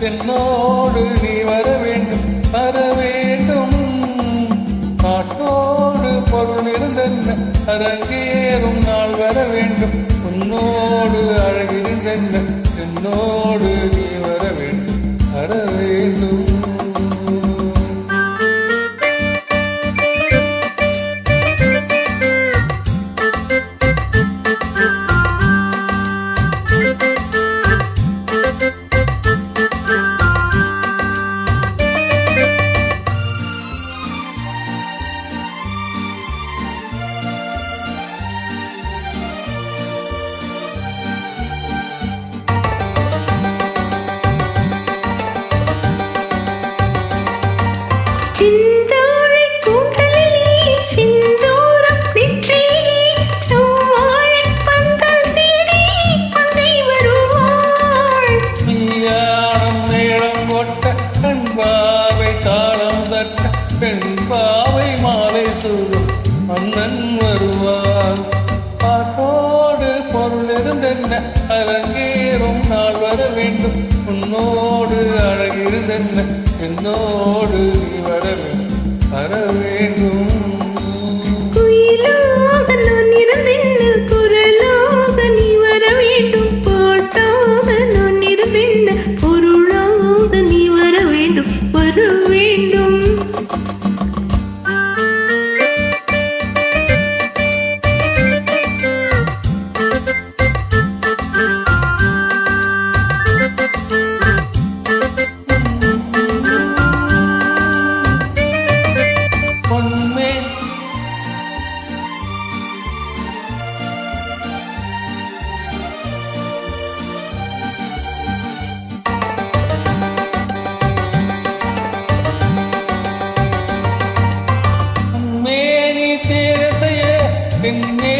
என்னோடு நீ வர வேண்டும் வர வேண்டும். காட்டோடு பொருள் இருந்தென்ன அரங்கேறும் நாள் வர வேண்டும். உன்னோடு அழகிருந்தென்ன என்னோடு நீ வர வேண்டும் வர வேண்டும். பெண் பாவை மாலை சூடும் மன்னன் வருவார். பாட்டோடு பொருள் இருந்தென்ன அரங்கேறும் நாள் வர வேண்டும். உன்னோடு அழகிருந்தென்ன என்னோடு நீ வர வேண்டும் வர வேண்டும். பின்னே